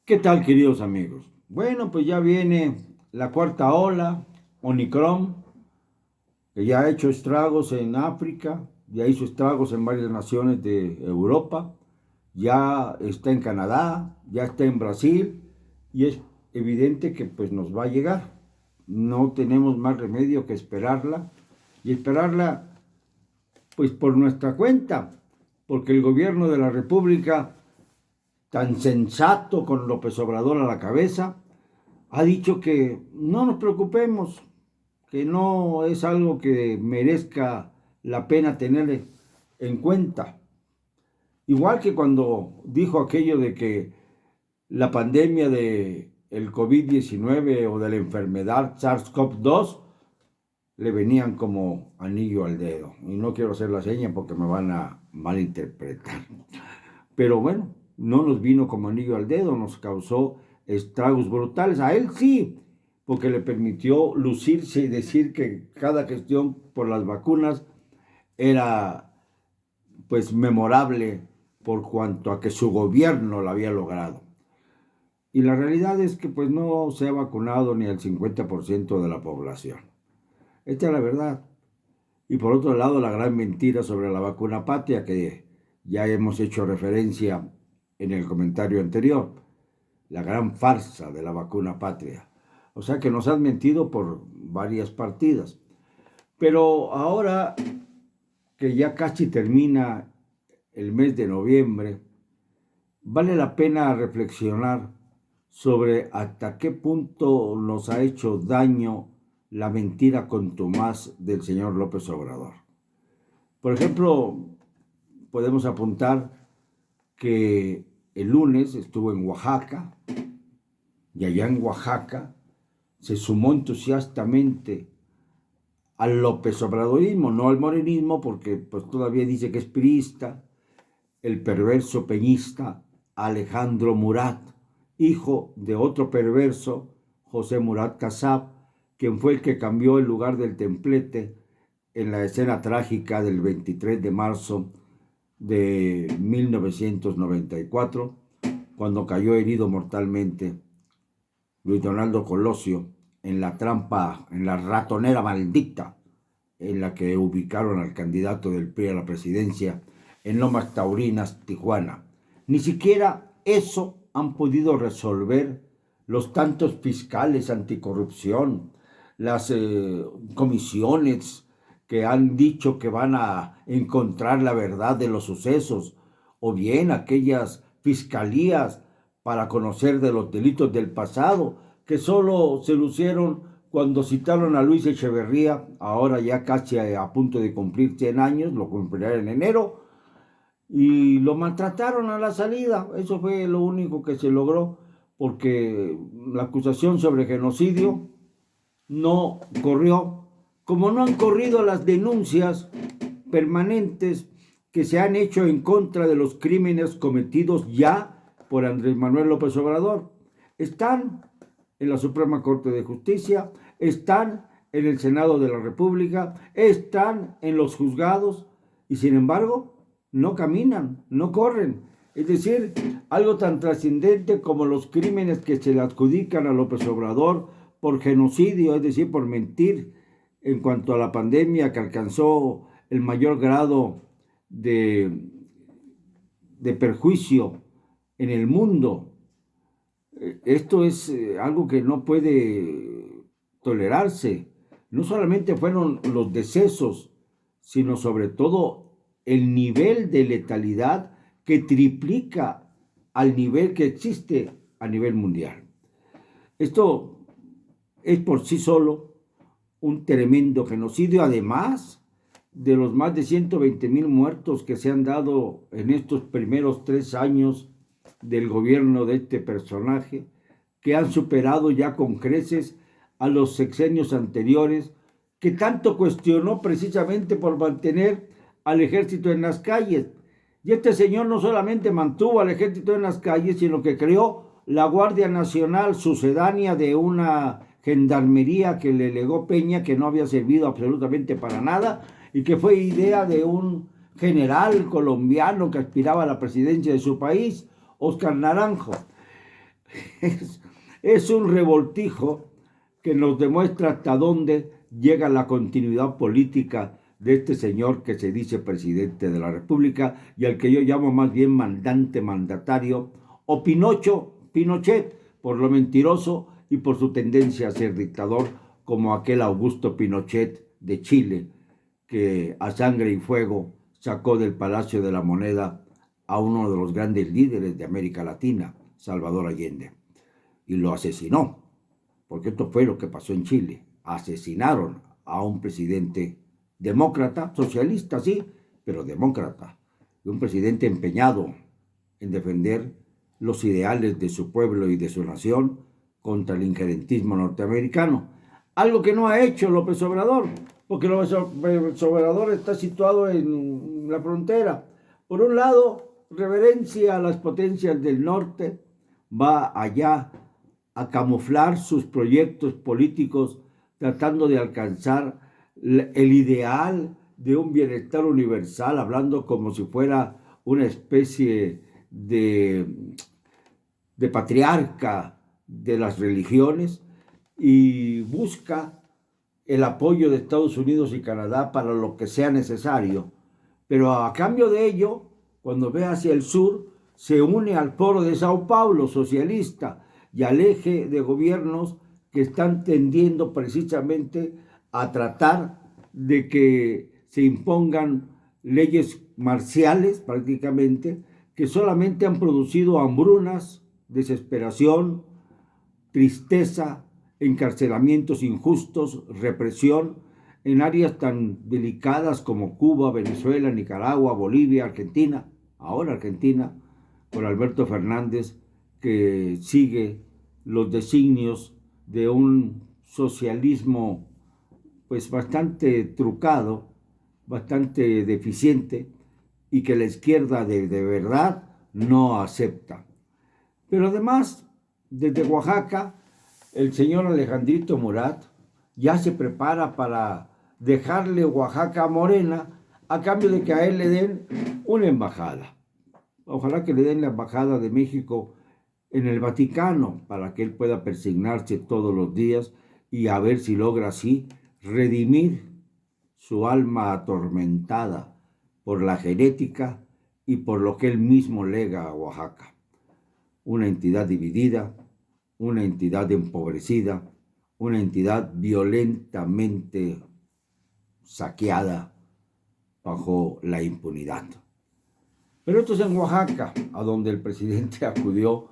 ¿Qué tal, queridos amigos? Bueno, pues ya viene la cuarta ola, Omicron, que ya ha hecho estragos en África, ya hizo estragos en varias naciones de Europa, ya está en Canadá, ya está en Brasil, y es evidente que pues nos va a llegar. No tenemos más remedio que esperarla, y esperarla pues por nuestra cuenta, porque el gobierno de la República, tan sensato con López Obrador a la cabeza, ha dicho que no nos preocupemos, que no es algo que merezca la pena tener en cuenta. Igual que cuando dijo aquello de que la pandemia de el COVID-19 o de la enfermedad SARS-CoV-2 le venían como anillo al dedo. Y no quiero hacer la seña porque me van a malinterpretar. Pero bueno, no nos vino como anillo al dedo, nos causó estragos brutales. A él sí, porque le permitió lucirse y decir que cada gestión por las vacunas era pues memorable por cuanto a que su gobierno lo había logrado. Y la realidad es que pues no se ha vacunado ni el 50% de la población. Esta es la verdad. Y por otro lado, la gran mentira sobre la vacuna patria que ya hemos hecho referencia en el comentario anterior, la gran farsa de la vacuna patria. O sea que nos han mentido por varias partidas. Pero ahora que ya casi termina el mes de noviembre, vale la pena reflexionar sobre hasta qué punto nos ha hecho daño la mentira contumaz del señor López Obrador. Por ejemplo, podemos apuntar que el lunes estuvo en Oaxaca y allá en Oaxaca se sumó entusiastamente al López Obradorismo, no al morenismo, porque pues todavía dice que es priista, el perverso peñista Alejandro Murat, hijo de otro perverso, José Murat Kassab, quien fue el que cambió el lugar del templete en la escena trágica del 23 de marzo de 1994, cuando cayó herido mortalmente Luis Donaldo Colosio en la trampa, en la ratonera maldita en la que ubicaron al candidato del PRI a la presidencia en Lomas Taurinas, Tijuana. Ni siquiera eso han podido resolver los tantos fiscales anticorrupción, las comisiones que han dicho que van a encontrar la verdad de los sucesos, o bien aquellas fiscalías para conocer de los delitos del pasado, que solo se lucieron cuando citaron a Luis Echeverría, ahora ya casi a punto de cumplir 100 años, lo cumplirá en enero, y lo maltrataron a la salida. Eso fue lo único que se logró, porque la acusación sobre genocidio no corrió, como no han corrido las denuncias permanentes que se han hecho en contra de los crímenes cometidos ya por Andrés Manuel López Obrador. Están en la Suprema Corte de Justicia, están en el Senado de la República, están en los juzgados y sin embargo no caminan, no corren. Es decir, algo tan trascendente como los crímenes que se le adjudican a López Obrador por genocidio, es decir, por mentir en cuanto a la pandemia que alcanzó el mayor grado de perjuicio en el mundo. Esto es algo que no puede tolerarse. No solamente fueron los decesos, sino sobre todo el nivel de letalidad que triplica al nivel que existe a nivel mundial. Esto es por sí solo un tremendo genocidio, además de los más de 120,000 muertos que se han dado en estos primeros 3 años del gobierno de este personaje, que han superado ya con creces a los sexenios anteriores, que tanto cuestionó precisamente por mantener al ejército en las calles. Y este señor no solamente mantuvo al ejército en las calles, sino que creó la Guardia Nacional sucedánea de una gendarmería que le legó Peña, que no había servido absolutamente para nada y que fue idea de un general colombiano que aspiraba a la presidencia de su país, Oscar Naranjo. es un revoltijo que nos demuestra hasta dónde llega la continuidad política de este señor que se dice presidente de la República y al que yo llamo más bien mandatario, o Pinochet, por lo mentiroso y por su tendencia a ser dictador, como aquel Augusto Pinochet de Chile, que a sangre y fuego sacó del Palacio de la Moneda a uno de los grandes líderes de América Latina, Salvador Allende, y lo asesinó, porque esto fue lo que pasó en Chile. Asesinaron a un presidente demócrata, socialista sí, pero demócrata, y un presidente empeñado en defender los ideales de su pueblo y de su nación contra el injerentismo norteamericano. Algo que no ha hecho López Obrador, porque López Obrador está situado en la frontera. Por un lado, reverencia a las potencias del norte, va allá a camuflar sus proyectos políticos tratando de alcanzar el ideal de un bienestar universal, hablando como si fuera una especie de patriarca de las religiones, y busca el apoyo de Estados Unidos y Canadá para lo que sea necesario. Pero a cambio de ello, cuando ve hacia el sur, se une al Foro de Sao Paulo socialista y al eje de gobiernos que están tendiendo precisamente a tratar de que se impongan leyes marciales prácticamente, que solamente han producido hambrunas, desesperación, tristeza, encarcelamientos injustos, represión en áreas tan delicadas como Cuba, Venezuela, Nicaragua, Bolivia, Argentina, ahora Argentina, con Alberto Fernández, que sigue los designios de un socialismo pues bastante trucado, bastante deficiente, y que la izquierda de verdad no acepta. Pero además, desde Oaxaca, el señor Alejandrito Murat ya se prepara para dejarle Oaxaca a Morena a cambio de que a él le den una embajada. Ojalá que le den la embajada de México en el Vaticano para que él pueda persignarse todos los días y a ver si logra así redimir su alma atormentada por la genética y por lo que él mismo lega a Oaxaca. Una entidad dividida, una entidad empobrecida, una entidad violentamente saqueada bajo la impunidad. Pero esto es en Oaxaca, a donde el presidente acudió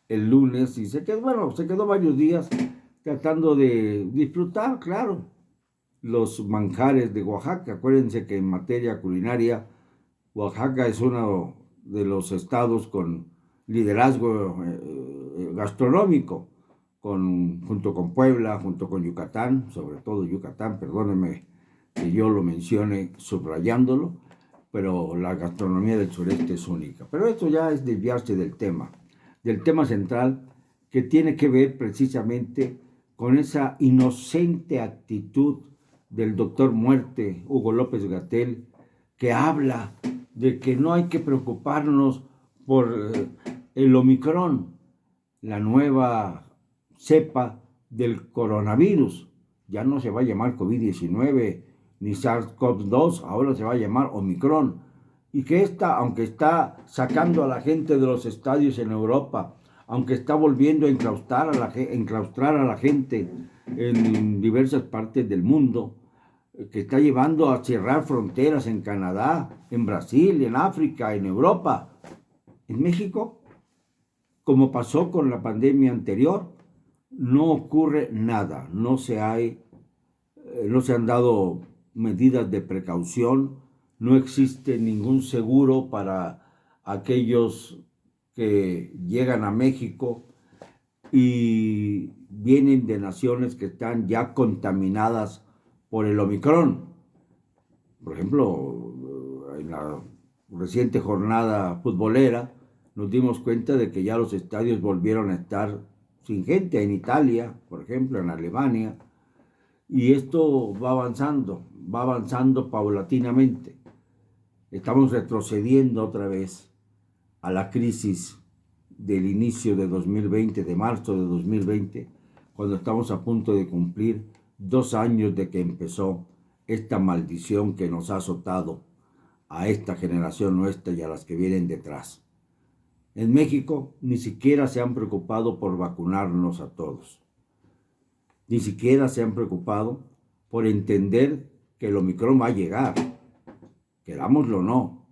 el lunes y se quedó varios días tratando de disfrutar, claro, los manjares de Oaxaca. Acuérdense que en materia culinaria, Oaxaca es uno de los estados con liderazgo gastronómico, junto con Puebla, junto con Yucatán, sobre todo Yucatán, perdónenme que yo lo mencione subrayándolo, pero la gastronomía del sureste es única. Pero esto ya es desviarse del tema central, que tiene que ver precisamente con esa inocente actitud del doctor muerte, Hugo López-Gatell, que habla de que no hay que preocuparnos por el Omicron, la nueva cepa del coronavirus. Ya no se va a llamar COVID-19 ni SARS-CoV-2, ahora se va a llamar Omicron. Y que esta, aunque está sacando a la gente de los estadios en Europa, aunque está volviendo a enclaustrar a la gente en diversas partes del mundo, que está llevando a cerrar fronteras en Canadá, en Brasil, en África, en Europa, en México, como pasó con la pandemia anterior, no ocurre nada, no se han dado medidas de precaución, no existe ningún seguro para aquellos que llegan a México y vienen de naciones que están ya contaminadas por el Omicron. Por ejemplo, en la reciente jornada futbolera nos dimos cuenta de que ya los estadios volvieron a estar sin gente, en Italia, por ejemplo, en Alemania, y esto va avanzando paulatinamente. Estamos retrocediendo otra vez a la crisis del inicio de 2020, de marzo de 2020, cuando estamos a punto de cumplir 2 años de que empezó esta maldición que nos ha azotado a esta generación nuestra y a las que vienen detrás. En México ni siquiera se han preocupado por vacunarnos a todos. Ni siquiera se han preocupado por entender que el Omicron va a llegar. Querámoslo o no.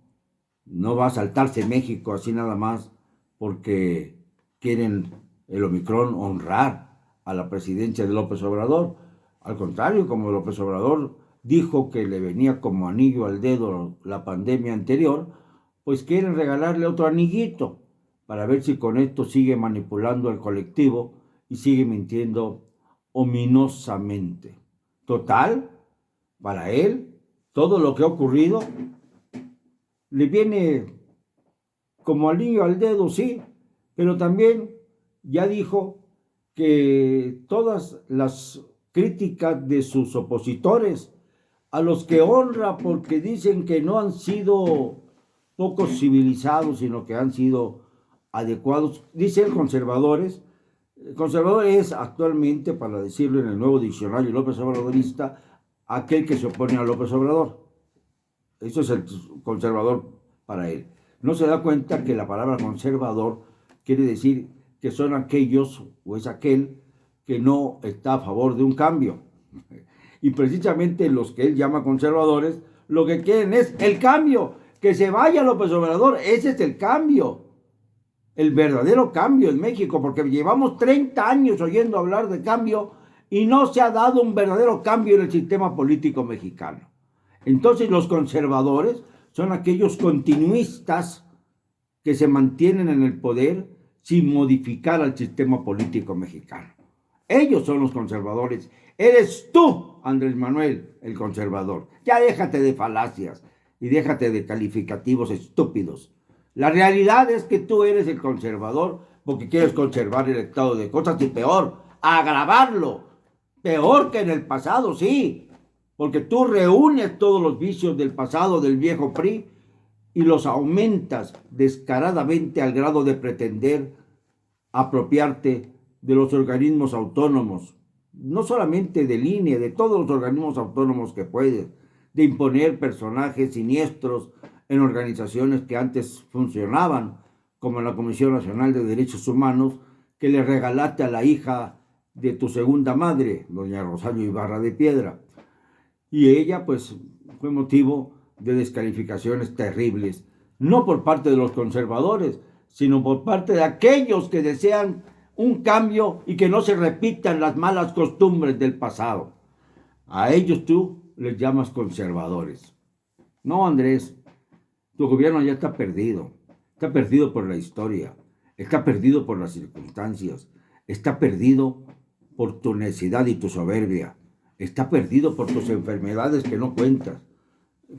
No va a saltarse México así nada más porque quieren el Omicron honrar a la presidencia de López Obrador. Al contrario, como López Obrador dijo que le venía como anillo al dedo la pandemia anterior, pues quieren regalarle otro anillito para ver si con esto sigue manipulando al colectivo y sigue mintiendo ominosamente. Total, para él, todo lo que ha ocurrido le viene como anillo al dedo, sí, pero también ya dijo que todas las críticas de sus opositores, a los que honra porque dicen que no han sido pocos civilizados, sino que han sido adecuados, dicen conservadores. Conservador es actualmente, para decirlo en el nuevo diccionario López Obradorista, aquel que se opone a López Obrador. Eso es el conservador para él. No se da cuenta que la palabra conservador quiere decir que son aquellos, o es aquel, que no está a favor de un cambio. Y precisamente los que él llama conservadores, lo que quieren es el cambio, que se vaya López Obrador, ese es el cambio. El verdadero cambio en México, porque llevamos 30 años oyendo hablar de cambio y no se ha dado un verdadero cambio en el sistema político mexicano. Entonces los conservadores son aquellos continuistas que se mantienen en el poder sin modificar al sistema político mexicano. Ellos son los conservadores. Eres tú, Andrés Manuel, el conservador. Ya déjate de falacias y déjate de calificativos estúpidos. La realidad es que tú eres el conservador porque quieres conservar el estado de cosas y peor, agravarlo. Peor que en el pasado, sí, porque tú reúnes todos los vicios del pasado del viejo PRI y los aumentas descaradamente al grado de pretender apropiarte de los organismos autónomos, no solamente del INE, de todos los organismos autónomos que puedes, de imponer personajes siniestros en organizaciones que antes funcionaban, como la Comisión Nacional de Derechos Humanos, que le regalaste a la hija de tu segunda madre, doña Rosario Ibarra de Piedra. Y ella, pues, fue motivo de descalificaciones terribles, no por parte de los conservadores, sino por parte de aquellos que desean un cambio y que no se repitan las malas costumbres del pasado. A ellos tú les llamas conservadores. No, Andrés, tu gobierno ya está perdido por la historia, está perdido por las circunstancias, está perdido por tu necedad y tu soberbia, está perdido por tus enfermedades que no cuentas.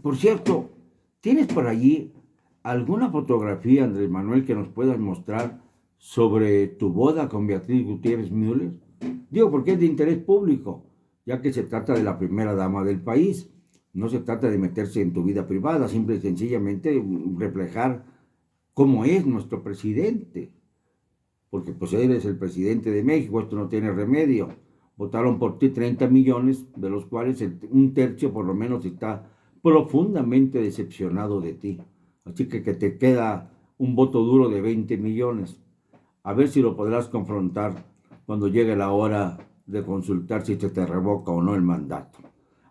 Por cierto, ¿tienes por allí alguna fotografía, Andrés Manuel, que nos puedas mostrar sobre tu boda con Beatriz Gutiérrez Müller? Digo, porque es de interés público, ya que se trata de la primera dama del país. No se trata de meterse en tu vida privada, simple y sencillamente reflejar cómo es nuestro presidente. Porque pues eres el presidente de México, esto no tiene remedio. Votaron por ti 30 millones, de los cuales un tercio por lo menos está profundamente decepcionado de ti. Así que te queda un voto duro de 20 millones. A ver si lo podrás confrontar cuando llegue la hora de consultar si se te revoca o no el mandato.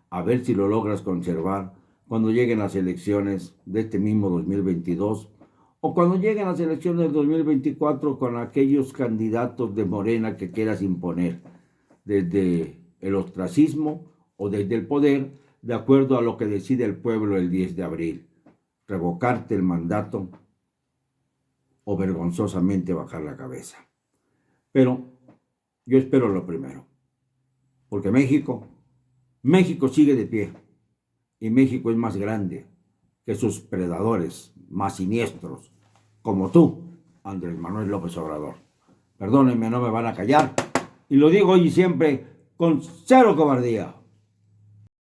A ver si lo logras conservar cuando lleguen las elecciones de este mismo 2022 o cuando lleguen las elecciones del 2024 con aquellos candidatos de Morena que quieras imponer desde el ostracismo o desde el poder, de acuerdo a lo que decide el pueblo el 10 de abril. Revocarte el mandato o vergonzosamente bajar la cabeza. Pero yo espero lo primero, porque México sigue de pie y México es más grande que sus predadores más siniestros, como tú, Andrés Manuel López Obrador. Perdónenme, no me van a callar, y lo digo hoy y siempre con cero cobardía.